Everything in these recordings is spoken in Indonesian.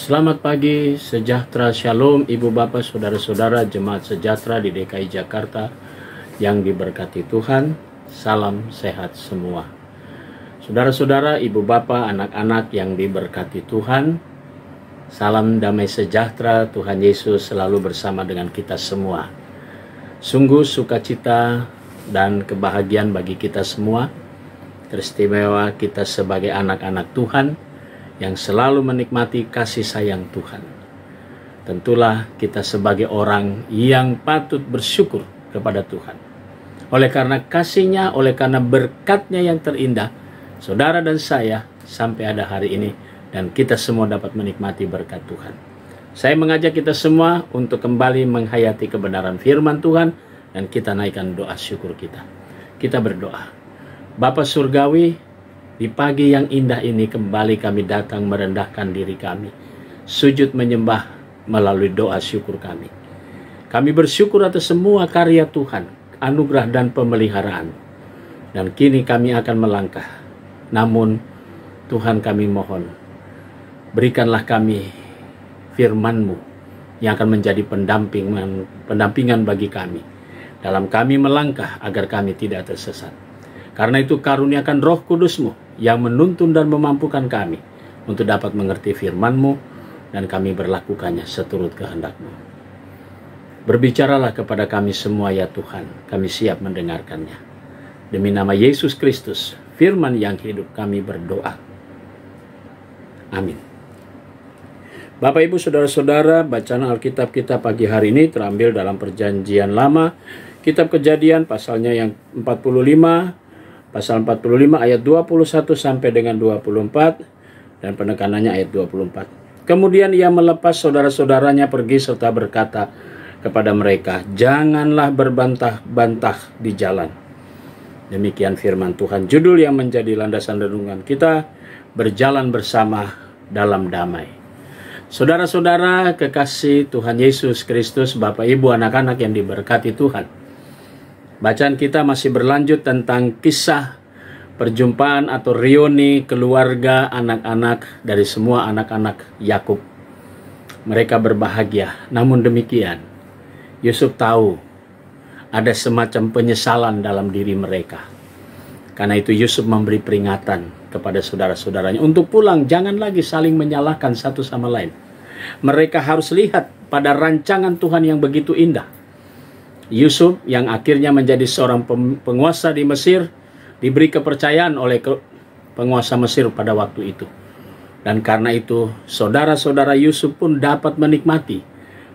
Selamat pagi, sejahtera, shalom, ibu bapak, saudara-saudara, jemaat sejahtera di DKI Jakarta yang diberkati Tuhan. Salam sehat semua. Saudara-saudara, ibu bapak, anak-anak yang diberkati Tuhan, salam damai sejahtera. Tuhan Yesus selalu bersama dengan kita semua. Sungguh sukacita dan kebahagiaan bagi kita semua. Teristimewa kita sebagai anak-anak Tuhan yang selalu menikmati kasih sayang Tuhan. Tentulah kita sebagai orang yang patut bersyukur kepada Tuhan. Oleh karena kasih-Nya, oleh karena berkat-Nya yang terindah, saudara dan saya sampai ada hari ini dan kita semua dapat menikmati berkat Tuhan. Saya mengajak kita semua untuk kembali menghayati kebenaran firman Tuhan dan kita naikkan doa syukur kita. Kita berdoa. Bapa Surgawi, di pagi yang indah ini kembali kami datang merendahkan diri kami, sujud menyembah melalui doa syukur kami. Kami bersyukur atas semua karya Tuhan, anugerah dan pemeliharaan. Dan kini kami akan melangkah. Namun Tuhan kami mohon, berikanlah kami firman-Mu yang akan menjadi pendampingan bagi kami dalam kami melangkah agar kami tidak tersesat. Karena itu karuniakan Roh Kudus-Mu yang menuntun dan memampukan kami untuk dapat mengerti firman-Mu dan kami berlakukannya seturut kehendak-Mu. Berbicaralah kepada kami semua ya Tuhan, kami siap mendengarkannya. Demi nama Yesus Kristus, firman yang hidup kami berdoa. Amin. Bapak Ibu Saudara-saudara, bacaan Alkitab kita pagi hari ini terambil dalam Perjanjian Lama, Kitab Kejadian pasalnya yang 45, Pasal 45 ayat 21 sampai dengan 24 dan penekanannya ayat 24. Kemudian ia melepas saudara-saudaranya pergi serta berkata kepada mereka, "Janganlah berbantah-bantah di jalan." Demikian firman Tuhan. Judul yang menjadi landasan renungan kita, berjalan bersama dalam damai. Saudara-saudara kekasih Tuhan Yesus Kristus, Bapak Ibu anak-anak yang diberkati Tuhan. Bacaan kita masih berlanjut tentang kisah perjumpaan atau reuni keluarga anak-anak dari semua anak-anak Yakub. Mereka berbahagia. Namun demikian, Yusuf tahu ada semacam penyesalan dalam diri mereka. Karena itu Yusuf memberi peringatan kepada saudara-saudaranya untuk pulang, jangan lagi saling menyalahkan satu sama lain. Mereka harus lihat pada rancangan Tuhan yang begitu indah. Yusuf yang akhirnya menjadi seorang penguasa di Mesir, diberi kepercayaan oleh penguasa Mesir pada waktu itu. Dan karena itu saudara-saudara Yusuf pun dapat menikmati.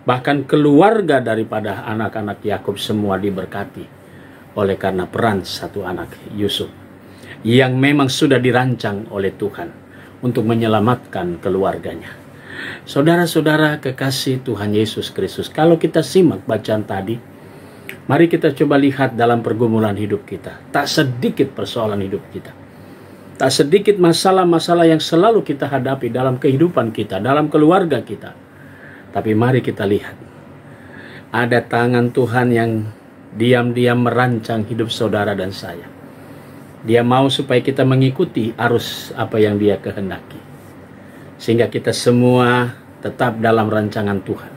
Bahkan keluarga daripada anak-anak Yakub semua diberkati. Oleh karena peran satu anak Yusuf yang memang sudah dirancang oleh Tuhan untuk menyelamatkan keluarganya. Saudara-saudara kekasih Tuhan Yesus Kristus, kalau kita simak bacaan tadi, mari kita coba lihat dalam pergumulan hidup kita. Tak sedikit persoalan hidup kita. Tak sedikit masalah-masalah yang selalu kita hadapi dalam kehidupan kita, dalam keluarga kita. Tapi mari kita lihat. Ada tangan Tuhan yang diam-diam merancang hidup saudara dan saya. Dia mau supaya kita mengikuti arus apa yang Dia kehendaki. Sehingga kita semua tetap dalam rancangan Tuhan.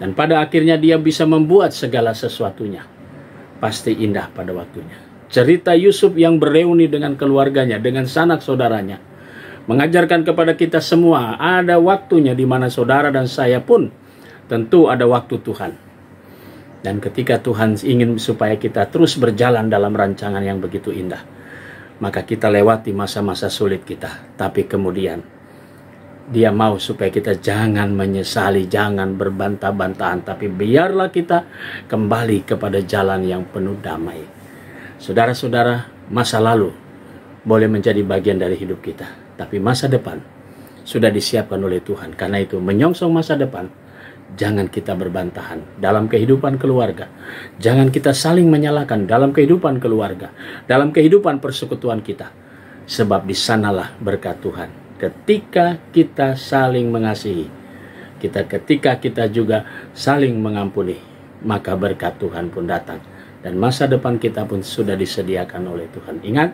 Dan pada akhirnya Dia bisa membuat segala sesuatunya pasti indah pada waktunya. Cerita Yusuf yang bereuni dengan keluarganya, dengan sanak saudaranya, mengajarkan kepada kita semua ada waktunya di mana saudara dan saya pun tentu ada waktu Tuhan. Dan ketika Tuhan ingin supaya kita terus berjalan dalam rancangan yang begitu indah, maka kita lewati masa-masa sulit kita. Tapi kemudian Dia mau supaya kita jangan menyesali, jangan berbantah-bantahan, tapi biarlah kita kembali kepada jalan yang penuh damai. Saudara-saudara, masa lalu boleh menjadi bagian dari hidup kita, tapi masa depan sudah disiapkan oleh Tuhan. Karena itu, menyongsong masa depan, jangan kita berbantahan dalam kehidupan keluarga. Jangan kita saling menyalahkan dalam kehidupan keluarga, dalam kehidupan persekutuan kita. Sebab di sanalah berkat Tuhan. Ketika kita saling mengasihi, ketika kita juga saling mengampuni, maka berkat Tuhan pun datang. Dan masa depan kita pun sudah disediakan oleh Tuhan. Ingat,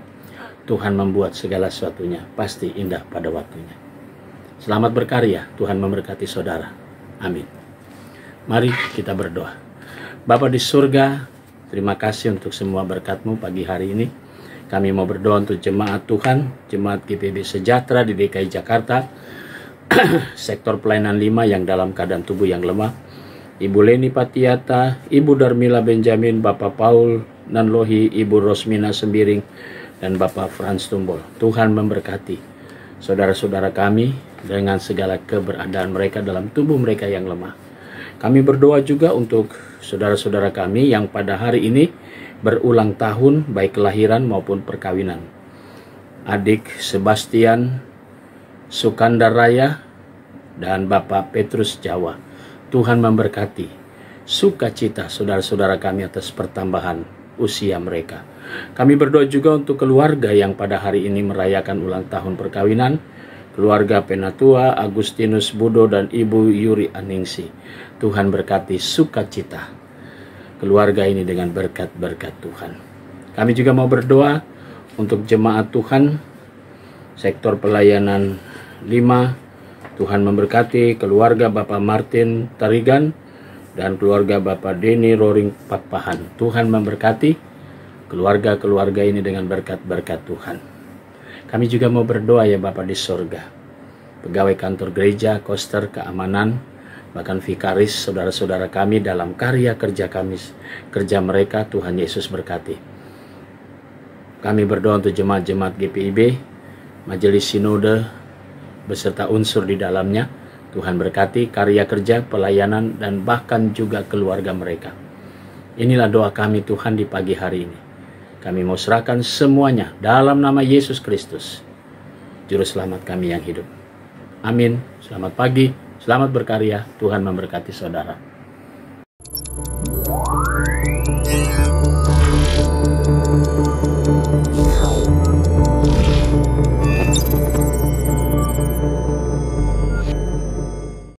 Tuhan membuat segala sesuatunya pasti indah pada waktunya. Selamat berkarya, Tuhan memberkati saudara. Amin. Mari kita berdoa. Bapa di surga, terima kasih untuk semua berkat-Mu pagi hari ini. Kami mau berdoa untuk jemaat Tuhan, jemaat GPB Sejahtera di DKI Jakarta, sektor pelayanan 5 yang dalam keadaan tubuh yang lemah. Ibu Leni Patiata, Ibu Darmila Benjamin, Bapak Paul Nanlohi, Ibu Rosmina Sembiring, dan Bapak Frans Tumbol. Tuhan memberkati saudara-saudara kami dengan segala keberadaan mereka dalam tubuh mereka yang lemah. Kami berdoa juga untuk saudara-saudara kami yang pada hari ini berulang tahun, baik kelahiran maupun perkawinan. Adik Sebastian Sukandar Raya dan Bapak Petrus Jawa. Tuhan memberkati sukacita saudara-saudara kami atas pertambahan usia mereka. Kami berdoa juga untuk keluarga yang pada hari ini merayakan ulang tahun perkawinan, keluarga Penatua, Agustinus Budo, dan Ibu Yuri Aningsi. Tuhan berkati sukacita keluarga ini dengan berkat-berkat Tuhan. Kami juga mau berdoa untuk jemaat Tuhan, sektor pelayanan 5. Tuhan memberkati keluarga Bapak Martin Tarigan dan keluarga Bapak Denny Roring Pakpahan. Tuhan memberkati keluarga-keluarga ini dengan berkat-berkat Tuhan. Kami juga mau berdoa ya Bapak di surga, pegawai kantor gereja, koster, keamanan, bahkan vikaris, saudara-saudara kami dalam karya kerja mereka, Tuhan Yesus berkati. Kami berdoa untuk jemaat-jemaat GPIB, Majelis Sinode, beserta unsur di dalamnya. Tuhan berkati karya kerja, pelayanan, dan bahkan juga keluarga mereka. Inilah doa kami Tuhan di pagi hari ini. Kami mau serahkan semuanya dalam nama Yesus Kristus, Juru Selamat kami yang hidup. Amin. Selamat pagi, selamat berkarya. Tuhan memberkati saudara.